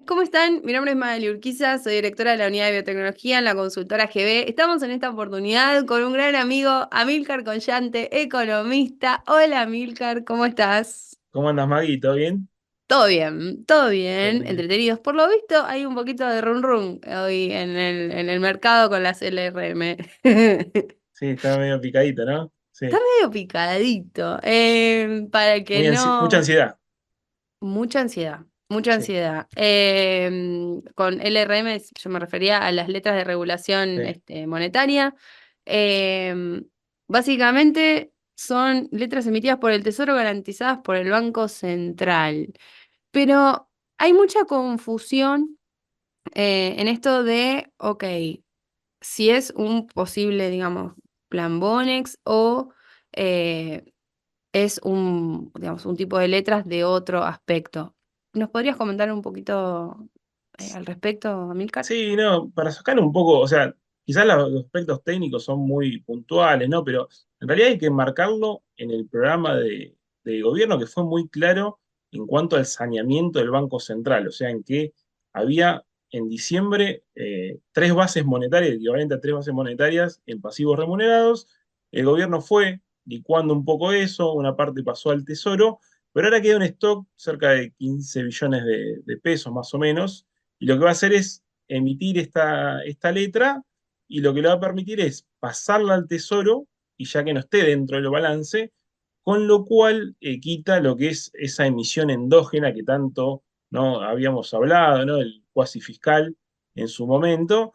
¿Cómo están? Mi nombre es Magali Urquiza, soy directora de la Unidad de Biotecnología en la consultora GB. Estamos en esta oportunidad con un gran amigo, Amílcar Collante, economista. Hola Amílcar, ¿cómo estás? ¿Cómo andas, Magui? ¿Todo bien? Todo bien, Excelente. entretenidos. Por lo visto, hay un poquito de run run hoy en el mercado con las LRM. Sí, está medio picadito, ¿no? Está Sí. medio picadito. Para que Mucha no. ansiedad. Mucha ansiedad, mucha Sí, ansiedad. Con LRM yo me refería a las letras de regulación sí. monetaria. Em, Básicamente son letras emitidas por el Tesoro garantizadas por el Banco Central. Pero hay mucha confusión en esto de, ok, si es un posible, digamos, plan Bonex o eh, es un, digamos, un tipo de letras de otro aspecto. ¿Nos podrías comentar un poquito al respecto, Amilcar? Sí, no, para sacar un poco, o sea, quizás los aspectos técnicos son muy puntuales, ¿no? Pero en realidad hay que marcarlo en el programa de gobierno que fue muy claro en cuanto al saneamiento del Banco Central, o sea, en que había en diciembre tres bases monetarias, equivalente a tres bases monetarias en pasivos remunerados. El gobierno fue licuando un poco eso, una parte pasó al Tesoro, pero ahora queda un stock cerca de 15 billones de pesos más o menos, y lo que va a hacer es emitir esta letra, y lo que le va a permitir es pasarla al tesoro y ya que no esté dentro del balance, con lo cual quita lo que es esa emisión endógena que tanto no habíamos hablado, ¿no? El cuasi fiscal en su momento,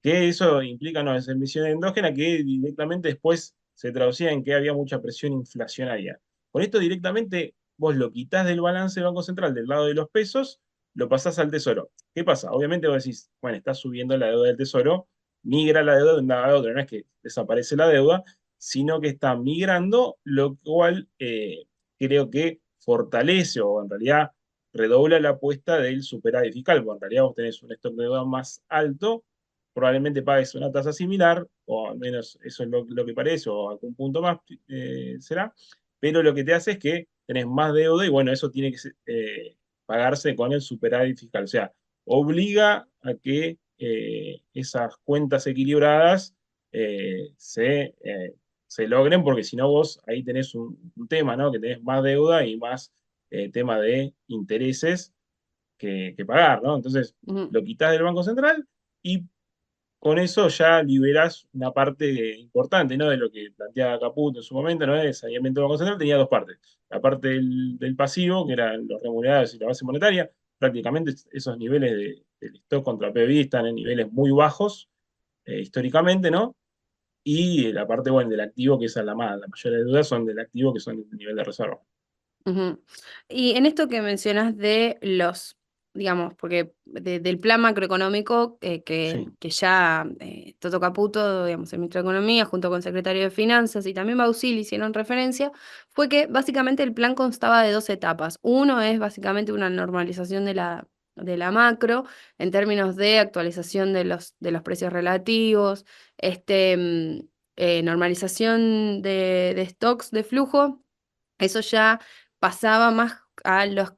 que eso implica, ¿no? Esa emisión endógena que directamente después se traducía en que había mucha presión inflacionaria. Con esto directamente vos lo quitás del balance del Banco Central del lado de los pesos, lo pasás al tesoro. ¿Qué pasa? Obviamente vos decís, bueno, está subiendo la deuda del tesoro, migra la deuda de un lado a otro, no es que desaparece la deuda, sino que está migrando, lo cual creo que fortalece o en realidad redobla la apuesta del superávit fiscal, porque en realidad vos tenés un stock de deuda más alto, probablemente pagues una tasa similar, o al menos eso es lo que parece, o algún punto más será, pero lo que te hace es que tenés más deuda y bueno, eso tiene que pagarse con el superávit fiscal. O sea, obliga a que esas cuentas equilibradas se logren, porque si no vos ahí tenés un tema, ¿no? Que tenés más deuda y más tema de intereses que pagar, ¿no? Entonces, Ujú. lo quitas del Banco Central y con eso ya liberás una parte importante, ¿no? De lo que planteaba Caputo en su momento, ¿no? El saneamiento del Banco Central tenía dos partes. La parte del pasivo, que eran los remunerados y la base monetaria, prácticamente esos niveles del stock contra PBI están en niveles muy bajos históricamente, ¿no? Y la parte, bueno, del activo, que esa es la mayoría de dudas son del activo, que son el nivel de reserva. Ujú. Y en esto que mencionas de los, digamos, porque del plan macroeconómico Sí, que ya Toto Caputo, digamos, el ministro de Economía, junto con el secretario de Finanzas y también Bausili hicieron referencia, fue que básicamente el plan constaba de dos etapas. Uno es básicamente una normalización de la macro en términos de actualización de los precios relativos, normalización de stocks de flujo. Eso ya pasaba más a los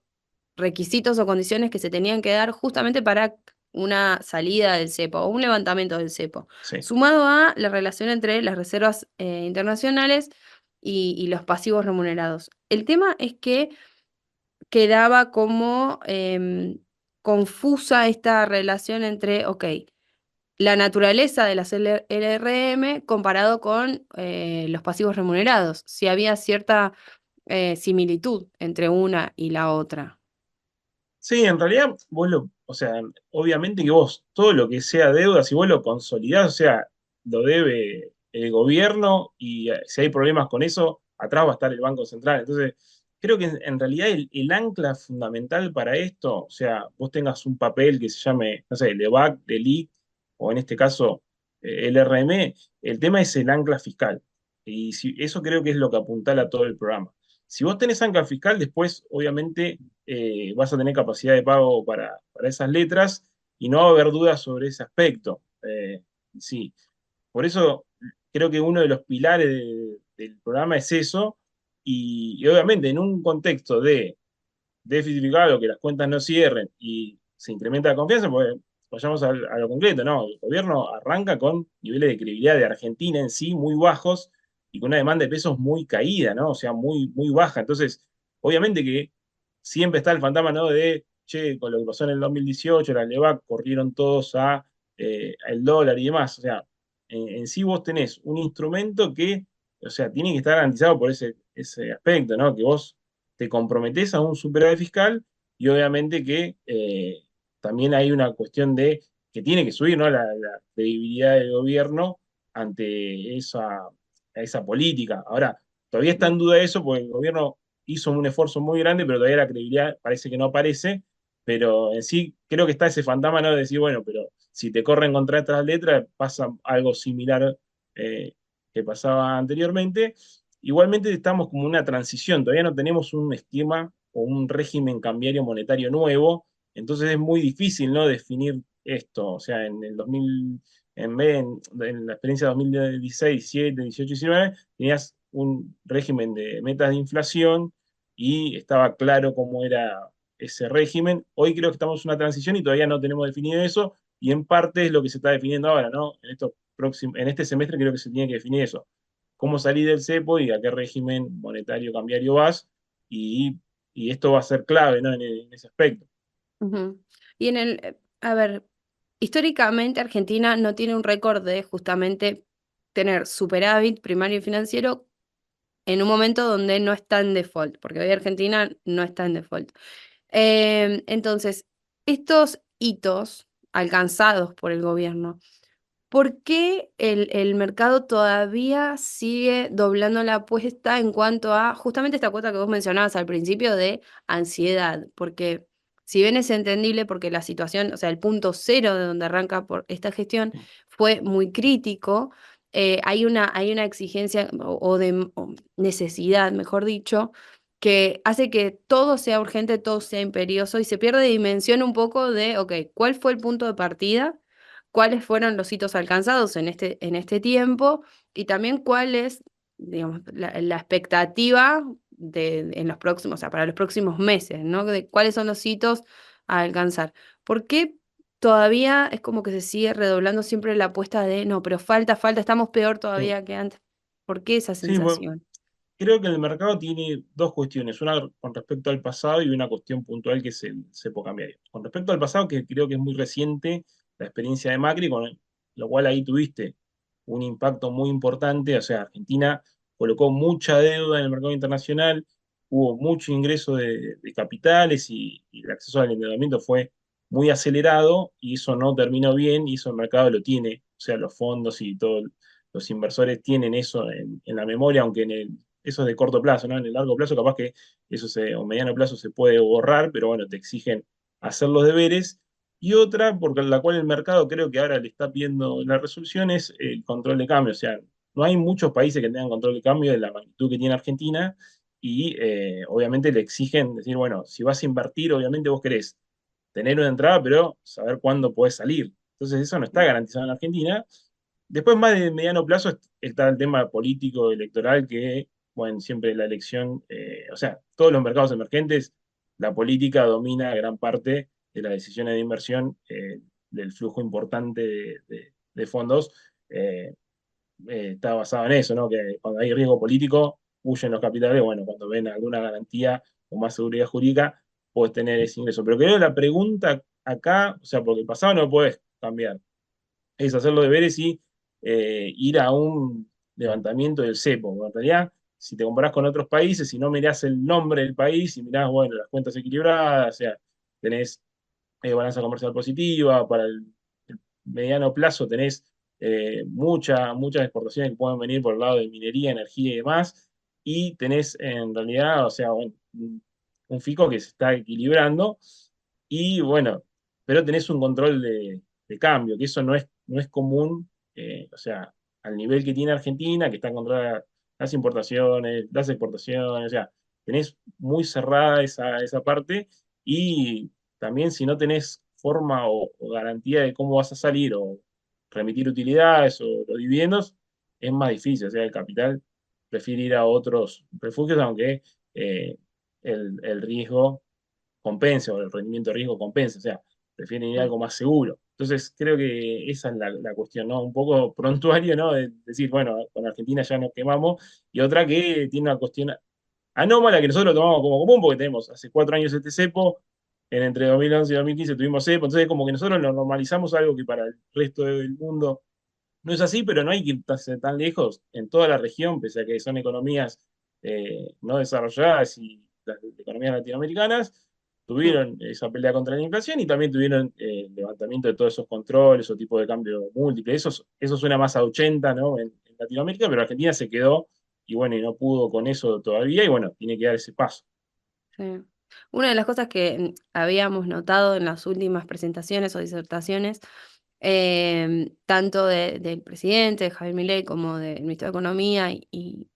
requisitos o condiciones que se tenían que dar justamente para una salida del cepo o un levantamiento del cepo, sí. sumado a la relación entre las reservas internacionales y los pasivos remunerados. El tema es que quedaba como confusa esta relación entre, ok, la naturaleza de las LRM comparado con los pasivos remunerados, si había cierta similitud entre una y la otra. Sí, en realidad o sea, obviamente que vos, todo lo que sea deuda, si vos lo consolidás, o sea, lo debe el gobierno y si hay problemas con eso, atrás va a estar el Banco Central. Entonces, creo que en realidad el ancla fundamental para esto, o sea, vos tengas un papel que se llame, no sé, el EVAC, el I, o en este caso el RM, el tema es el ancla fiscal. Y eso creo que es lo que apuntala todo el programa. Si vos tenés ancla fiscal, después, obviamente vas a tener capacidad de pago para esas letras y no va a haber dudas sobre ese aspecto. Sí, por eso creo que uno de los pilares del programa es eso, y obviamente en un contexto de déficit fiscal o que las cuentas no cierren y se incrementa la confianza, porque vayamos a lo concreto, ¿no? El gobierno arranca con niveles de credibilidad de Argentina en sí muy bajos y con una demanda de pesos muy caída, ¿no? O sea, muy, muy baja. Entonces, obviamente que siempre está el fantasma, ¿no? De, che, con lo que pasó en el 2018, la LEVAC, corrieron todos a el dólar y demás. O sea, en sí vos tenés un instrumento que, o sea, tiene que estar garantizado por ese aspecto, ¿no? Que vos te comprometés a un superávit fiscal y obviamente que también hay una cuestión de que tiene que subir, ¿no? La credibilidad del gobierno ante esa política. Ahora, todavía está en duda eso porque el gobierno hizo un esfuerzo muy grande, pero todavía la credibilidad parece que no aparece. Pero en sí creo que está ese fantasma, ¿no? De decir, bueno, pero si te corren contra estas letras, pasa algo similar eh, que pasaba anteriormente. Igualmente estamos como en una transición, todavía no tenemos un esquema o un régimen cambiario monetario nuevo, entonces es muy difícil, ¿no? Definir esto. O sea, en el 2000, en la experiencia de 2016, 17, 18, 19, tenías un régimen de metas de inflación y estaba claro cómo era ese régimen. Hoy creo que estamos en una transición y todavía no tenemos definido eso, y en parte es lo que se está definiendo ahora, ¿no? En este semestre creo que se tiene que definir eso. Cómo salir del cepo y a qué régimen monetario cambiario vas, y, y esto va a ser clave, ¿no? En ese aspecto. Ujú. Y a ver, históricamente Argentina no tiene un récord de justamente tener superávit primario y financiero en un momento donde no está en default, porque hoy Argentina no está en default. Entonces, estos hitos alcanzados por el gobierno, ¿por qué el mercado todavía sigue doblando la apuesta en cuanto a justamente esta cuota que vos mencionabas al principio de ansiedad? Porque si bien es entendible porque la situación, o sea, el punto cero de donde arranca por esta gestión fue muy crítico, hay una exigencia o necesidad, mejor dicho, que hace que todo sea urgente, todo sea imperioso y se pierde dimensión un poco de, ok, ¿cuál fue el punto de partida? ¿Cuáles fueron los hitos alcanzados en este tiempo? Y también cuál es, digamos, la expectativa en los próximos, o sea, para los próximos meses, ¿no? De cuáles son los hitos a alcanzar. ¿Por qué todavía es como que se sigue redoblando siempre la apuesta de, no, pero falta, falta, estamos peor Sí, todavía que antes? ¿Por qué esa sí, bueno, sensación? creo que el mercado tiene dos cuestiones, una con respecto al pasado y una cuestión puntual que es el cepo cambiario. Con respecto al pasado, que creo que es muy reciente, la experiencia de Macri, con lo cual ahí tuviste un impacto muy importante. O sea, Argentina colocó mucha deuda en el mercado internacional, hubo mucho ingreso de capitales y el acceso al endeudamiento fue muy acelerado y eso no terminó bien y eso el mercado lo tiene. O sea, los fondos y todos los inversores tienen eso en la memoria, aunque eso es de corto plazo, ¿no? En el largo plazo capaz que o mediano plazo se puede borrar, pero bueno, te exigen hacer los deberes. Y otra, porque la cual el mercado creo que ahora le está pidiendo la resolución, es el control de cambio. O sea, no hay muchos países que tengan control de cambio de la magnitud que tiene Argentina y obviamente le exigen decir, bueno, si vas a invertir, obviamente vos querés tener una entrada, pero saber cuándo podés salir. Entonces eso no está garantizado en Argentina. Después, más de mediano plazo, está el tema político, electoral, que, bueno, siempre la elección, o sea, todos los mercados emergentes, la política domina gran parte de las decisiones de inversión, del flujo importante de fondos, eh, está basado en eso, ¿no? Que cuando hay riesgo político, huyen los capitales, bueno, cuando ven alguna garantía o más seguridad jurídica, puedes tener ese ingreso. Pero creo que la pregunta acá, o sea, porque el pasado no puedes cambiar, es hacer los deberes y ir a un levantamiento del cepo. Porque en realidad, si te comparás con otros países, si no mirás el nombre del país y mirás, bueno, las cuentas equilibradas, o sea, tenés balanza comercial positiva, para el mediano plazo tenés muchas exportaciones que pueden venir por el lado de minería, energía y demás, y tenés en realidad, o sea, bueno, un FICO que se está equilibrando, y bueno, pero tenés un control de cambio, que eso no es común, o sea, al nivel que tiene Argentina, que está controlada las importaciones, las exportaciones, o sea, tenés muy cerrada esa parte, y también si no tenés forma o garantía de cómo vas a salir o remitir utilidades o los dividendos, es más difícil. O sea, el capital prefiere ir a otros refugios, aunque el riesgo compense o el rendimiento de riesgo compense. O sea, prefieren ir a Mm, algo más seguro. Entonces, creo que esa es la cuestión, ¿no? Un poco prontuario, ¿no? De decir, bueno, con Argentina ya nos quemamos, y otra que tiene una cuestión anómala que nosotros lo tomamos como común, porque tenemos hace 4 años este cepo, entre 2011 y 2015 tuvimos cepo, entonces como que nosotros lo normalizamos algo que para el resto del mundo no es así, pero no hay que irse tan lejos. En toda la región, pese a que son economías no desarrolladas y las economías latinoamericanas, mm, tuvieron esa pelea contra la inflación y también tuvieron el levantamiento de todos esos controles o tipo de cambio múltiple. Eso suena más a 80, ¿no? En Latinoamérica, pero Argentina se quedó y bueno, y no pudo con eso todavía y bueno, tiene que dar ese paso. sí. Una de las cosas que habíamos notado en las últimas presentaciones o disertaciones, del presidente, de Javier Milei, como del ministro de Economía y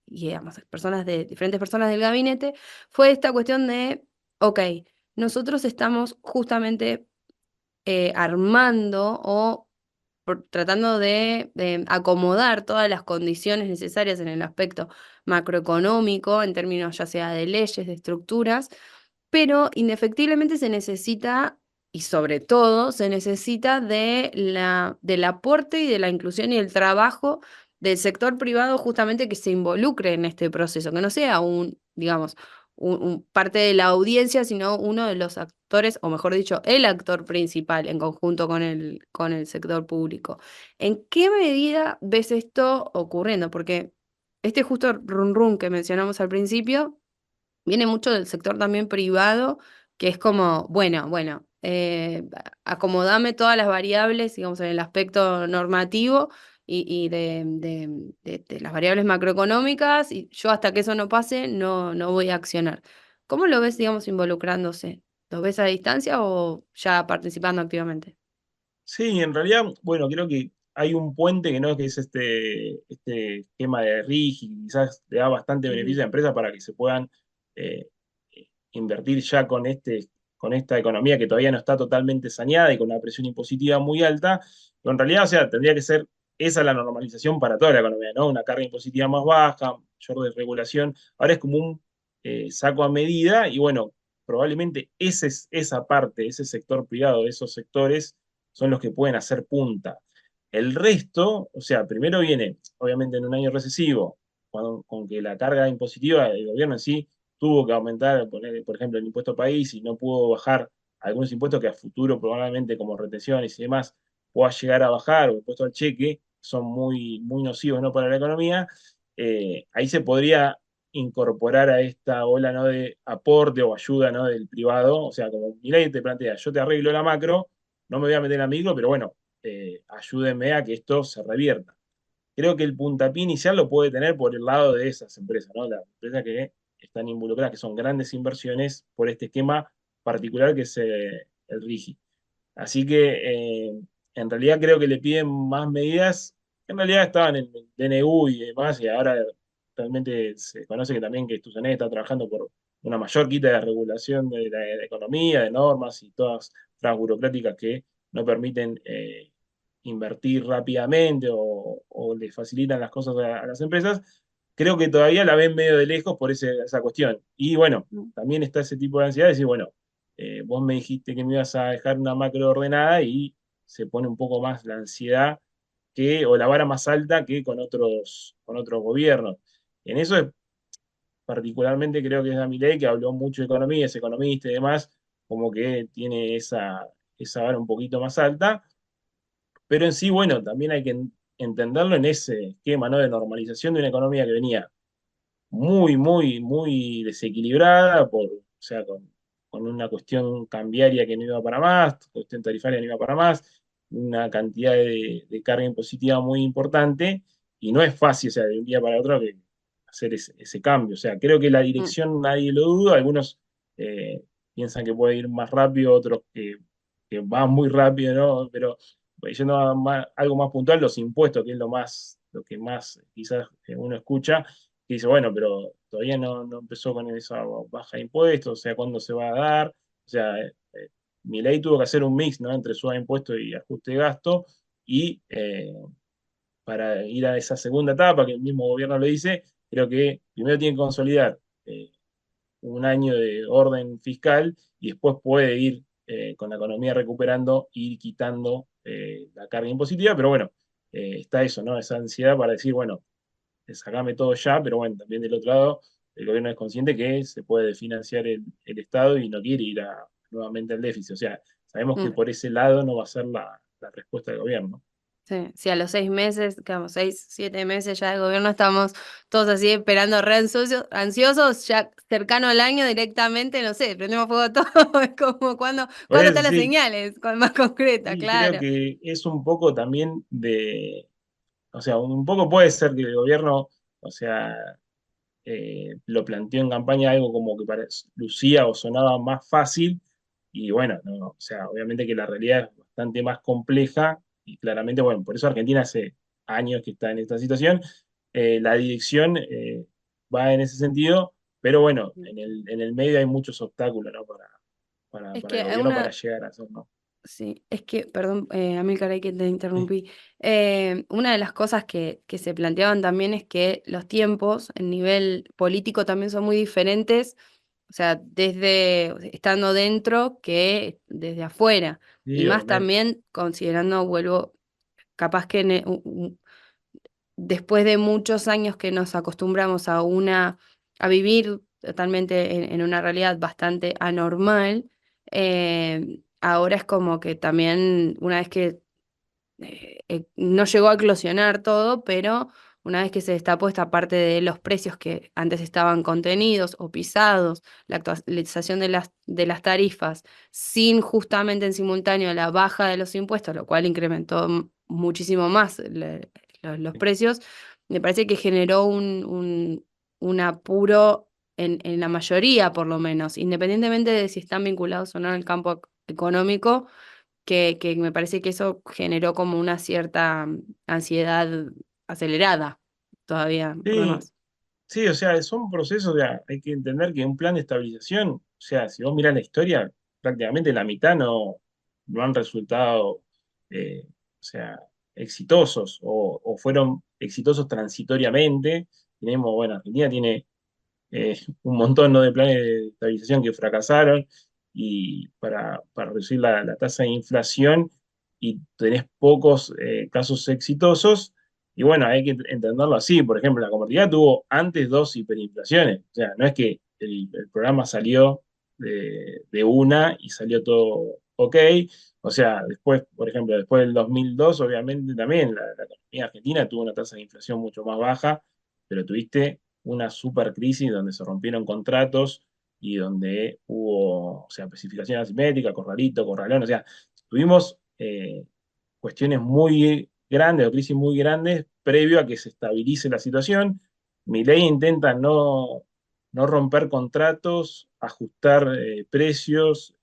digamos, diferentes personas del gabinete, fue esta cuestión de, ok, nosotros estamos justamente armando o tratando de acomodar todas las condiciones necesarias en el aspecto macroeconómico, en términos ya sea de leyes, de estructuras, pero indefectiblemente se necesita, y sobre todo, se necesita del aporte y de la inclusión y el trabajo del sector privado justamente que se involucre en este proceso, que no sea digamos, parte de la audiencia, sino uno de los actores, o mejor dicho, el actor principal en conjunto con el sector público. ¿En qué medida ves esto ocurriendo? Porque este justo run run que mencionamos al principio viene mucho del sector también privado, que es como, bueno, acomodame todas las variables, digamos, en el aspecto normativo de las variables macroeconómicas, y yo hasta que eso no pase, no voy a accionar. ¿Cómo lo ves, digamos, involucrándose? ¿Lo ves a distancia o ya participando activamente? Sí, en realidad, bueno, creo que hay un puente que no que es este esquema de RIGI, quizás le da bastante beneficio Ujú, a empresas para que se puedan eh, invertir ya con esta economía que todavía no está totalmente saneada y con una presión impositiva muy alta, pero en realidad, o sea, tendría que ser esa la normalización para toda la economía, ¿no? Una carga impositiva más baja, mayor desregulación. Ahora es como un saco a medida y bueno, probablemente esa parte, ese sector privado, esos sectores son los que pueden hacer punta. El resto, o sea, primero viene, obviamente en un año recesivo, con que la carga impositiva del gobierno en sí tuvo que aumentar, por ejemplo, el impuesto país y no pudo bajar algunos impuestos que a futuro probablemente como retenciones y demás pueda llegar a bajar, o impuesto al cheque, son muy nocivos, ¿no? Para la economía. Ahí se podría incorporar a esta ola, ¿no? De aporte o ayuda, ¿no? Del privado, o sea, como mi ley te plantea, yo te arreglo la macro, no me voy a meter en la micro, pero bueno, ayúdenme a que esto se revierta. Creo que el puntapié inicial lo puede tener por el lado de esas empresas, ¿no? Las empresas que están involucradas, que son grandes inversiones por este esquema particular que es el RIGI. Así que en realidad creo que le piden más medidas, que en realidad estaban en el DNU y demás, y ahora realmente se conoce que también que Estudiantes está trabajando por una mayor quita de regulación de la economía, de normas y todas las burocráticas que no permiten invertir rápidamente o le facilitan las cosas a las empresas. Creo que todavía la ven medio de lejos por esa cuestión. Y bueno, mm, también está ese tipo de ansiedad de decir, bueno, vos me dijiste que me ibas a dejar una macro ordenada y se pone un poco más la ansiedad o la vara más alta que con otros gobiernos. En eso particularmente creo que es Milei, que habló mucho de economía, es economista y demás, como que tiene esa vara un poquito más alta, pero en sí, bueno, también hay que entenderlo en ese esquema, ¿no? De normalización de una economía que venía muy desequilibrada, o sea, con una cuestión cambiaria que no iba para más, cuestión tarifaria que no iba para más, una cantidad de carga impositiva muy importante, y no es fácil, o sea, de un día para otro que hacer ese cambio. O sea, creo que la mm, dirección nadie lo duda, algunos piensan que puede ir más rápido, otros que va muy rápido, ¿no? Pero yendo algo más puntual, los impuestos, que es lo que más quizás uno escucha, que dice, bueno, pero todavía no empezó con esa baja de impuestos, o sea, ¿cuándo se va a dar? O sea, Milei tuvo que hacer un mix, ¿no? Entre suba de impuestos y ajuste de gasto, y para ir a esa segunda etapa, que el mismo gobierno lo dice, creo que primero tiene que consolidar un año de orden fiscal y después puede ir con la economía recuperando, ir quitando la carga impositiva, pero bueno, está eso, ¿no? Esa ansiedad para decir, bueno, sacame todo ya, pero bueno, también del otro lado, el gobierno es consciente que se puede financiar el Estado y no quiere ir nuevamente al déficit. O sea, sabemos que Mm. por ese lado no va a ser la respuesta del gobierno. Sí, sí, a los 6 meses, digamos, 6, 7 meses ya de gobierno estamos todos así esperando re ansiosos, ya cercano al año directamente, no sé, prendemos fuego todo, es como Por cuando eso están las sí, señales, más concreta, y creo claro. que es un poco también o sea, un poco puede ser que el gobierno, o sea, lo planteó en campaña algo como que lucía o sonaba más fácil, y bueno, no, o sea, obviamente que la realidad es bastante más compleja, y claramente, bueno, por eso Argentina hace años que está en esta situación. La dirección va en ese sentido, pero bueno, en el medio hay muchos obstáculos, ¿no? Es Para el que hay gobierno para una, llegar a hacerlo. sí, es que, perdón, Amílcar, hay que te Sí, interrumpí. Una de las cosas que se planteaban también es que los tiempos, en nivel político, también son muy diferentes, o sea, desde estando dentro que desde afuera. Y sí, más obviamente. también considerando, vuelvo, capaz que después de muchos años que nos acostumbramos a vivir totalmente en una realidad bastante anormal, ahora es como que también una vez que no llegó a eclosionar todo, pero una vez que se destapó esta parte de los precios que antes estaban contenidos o pisados, la actualización de las tarifas, sin justamente en simultáneo la baja de los impuestos, lo cual incrementó muchísimo más los precios, me parece que generó un apuro en la mayoría, por lo menos, independientemente de si están vinculados o no al campo económico, que me parece que eso generó como una cierta ansiedad acelerada todavía por Sí, demás. sí, o sea, son procesos, hay que entender que un plan de estabilización, o sea, si vos mirás la historia, prácticamente la mitad no han resultado, o sea, exitosos o fueron exitosos transitoriamente. Tenemos, bueno, Argentina tiene un montón, ¿no?, de planes de estabilización que fracasaron y para reducir la tasa de inflación, y tenés pocos casos exitosos. Y bueno, hay que entenderlo así. Por ejemplo, la convertibilidad tuvo antes dos hiperinflaciones. O sea, no es que el programa salió de una y salió todo ok. O sea, después, por ejemplo, después del 2002, obviamente también la economía argentina tuvo una tasa de inflación mucho más baja, pero tuviste una super crisis donde se rompieron contratos y donde hubo, o sea, especificación asimétrica, corralito, corralón, o sea, tuvimos cuestiones muy grandes o crisis muy grandes previo a que se estabilice la situación. Milei intenta no romper contratos, ajustar precios,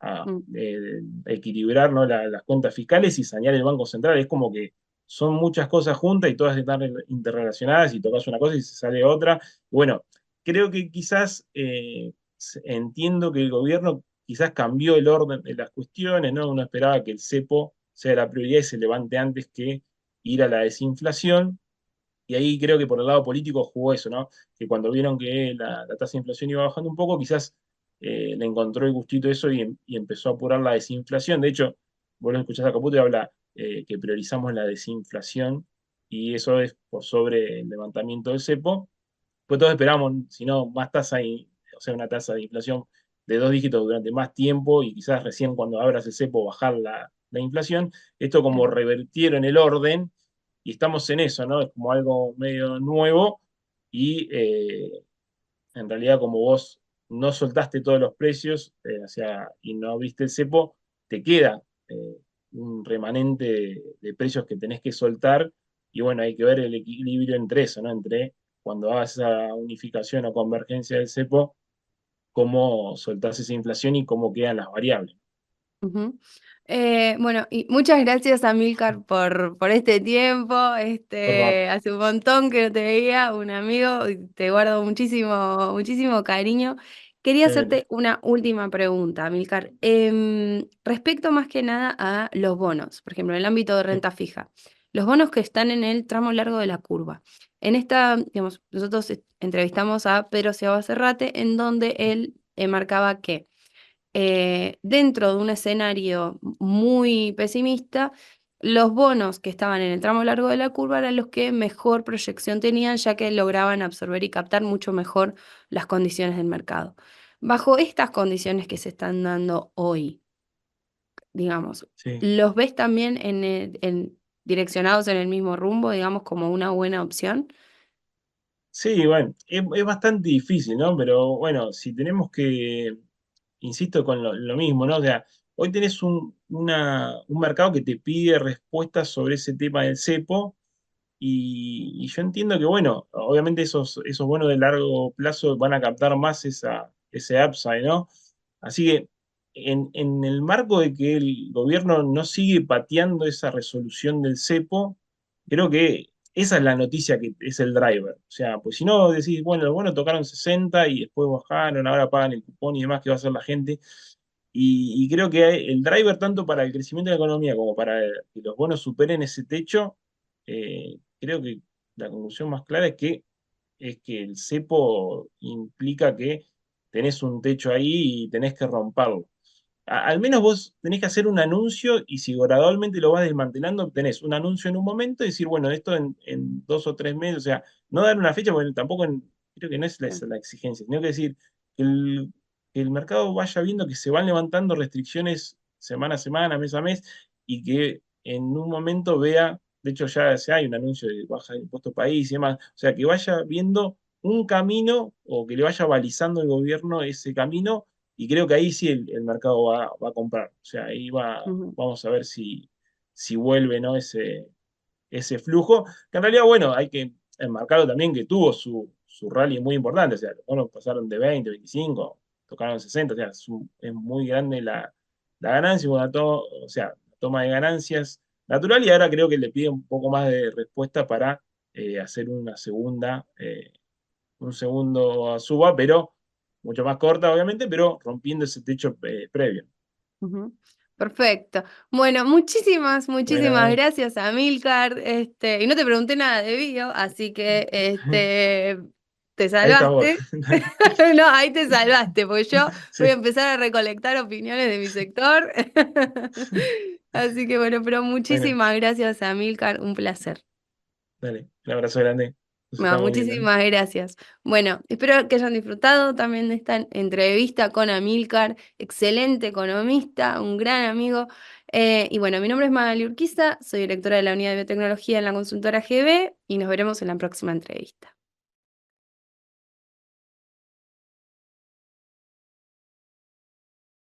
Mm, equilibrar, ¿no?, las cuentas fiscales y sanear el Banco Central. Es como que son muchas cosas juntas y todas están interrelacionadas, y tocas una cosa y se sale otra. Bueno, creo que quizás entiendo que el gobierno quizás cambió el orden de las cuestiones, ¿no? Uno esperaba que el cepo sea la prioridad y se levante antes que ir a la desinflación. Y ahí creo que por el lado político jugó eso, ¿no? Que cuando vieron que la tasa de inflación iba bajando un poco, quizás le encontró el gustito eso y empezó a apurar la desinflación. De hecho, vos lo escuchás a Caputo y habla que priorizamos la desinflación, y eso es por sobre el levantamiento del cepo. Pues todos esperamos, si no, más tasa, o sea, una tasa de inflación de dos dígitos durante más tiempo, y quizás recién cuando abras el cepo bajar la inflación. Esto como claro. revertieron el orden, y estamos en eso, ¿no? Es como algo medio nuevo, y en realidad como vos no soltaste todos los precios, o sea, y no abriste el cepo, te queda un remanente de precios que tenés que soltar. Y bueno, hay que ver el equilibrio entre eso, ¿no? Entre cuando hagas esa unificación o convergencia del cepo, cómo soltás esa inflación y cómo quedan las variables. Ujú. Bueno, y muchas gracias, Amílcar, por este tiempo. Por favor. Hace un montón que no te veía, un amigo, y te guardo muchísimo, muchísimo cariño. Quería hacerte una última pregunta, Amílcar. Respecto más que nada a los bonos, por ejemplo, en el ámbito de Sí, renta fija. Los bonos que están en el tramo largo de la curva. En esta, digamos, nosotros entrevistamos a Pedro Seabra Serrate, en donde él marcaba que dentro de un escenario muy pesimista, los bonos que estaban en el tramo largo de la curva eran los que mejor proyección tenían, ya que lograban absorber y captar mucho mejor las condiciones del mercado. Bajo estas condiciones que se están dando hoy, digamos, Sí. ¿los ves también direccionados en el mismo rumbo, digamos, como una buena opción? Sí, bueno, es bastante difícil, ¿no? Pero bueno, si tenemos que, insisto con lo mismo, ¿no? O sea, hoy tenés un mercado que te pide respuestas sobre ese tema del cepo y yo entiendo que, bueno, obviamente esos bonos de largo plazo van a captar más ese upside, ¿no? Así que en el marco de que el gobierno no sigue pateando esa resolución del cepo, creo que esa es la noticia que es el driver. O sea, pues si no decís, bueno, los bonos tocaron 60 y después bajaron, ahora pagan el cupón y demás, ¿qué va a hacer la gente? Y creo que el driver, tanto para el crecimiento de la economía como para que los bonos superen ese techo, creo que la conclusión más clara es que el cepo implica que tenés un techo ahí y tenés que romperlo. Al menos vos tenés que hacer un anuncio y si gradualmente lo vas desmantelando, tenés un anuncio en un momento y decir, bueno, esto en 2 o 3 meses, o sea, no dar una fecha, porque tampoco creo que no es Sí. la exigencia, sino que decir que el mercado vaya viendo que se van levantando restricciones semana a semana, mes a mes, y que en un momento vea, de hecho ya se hay un anuncio de baja de impuesto país y demás, o sea, que vaya viendo un camino o que le vaya balizando el gobierno ese camino y creo que ahí sí el mercado va a comprar. O sea, ahí Ujú, vamos a ver si vuelve, ¿no? ese flujo. Que en realidad, bueno, hay que enmarcarlo también que tuvo su rally muy importante. O sea, los bonos pasaron de 20, 25, tocaron 60. O sea, es muy grande la ganancia, o sea, la toma de ganancias natural. Y ahora creo que le pide un poco más de respuesta para hacer un segundo suba, pero mucho más corta, obviamente, pero rompiendo ese techo previo. ujú. Perfecto. Bueno, muchísimas, Bueno, muchísimas gracias, Amilcar. Y no te pregunté nada de bio, así que te ahí está vos. salvaste. No, ahí te salvaste, porque yo voy a Sí, empezar a recolectar opiniones de mi sector. Así que bueno, pero bueno, muchísimas gracias, Amilcar, un placer. dale, un abrazo grande. Nos No, estamos viendo. muchísimas gracias. Bueno, espero que hayan disfrutado también de esta entrevista con Amílcar, excelente economista, un gran amigo. Y bueno, mi nombre es Magali Urquiza, soy directora de la Unidad de Biotecnología en la consultora GB y nos veremos en la próxima entrevista.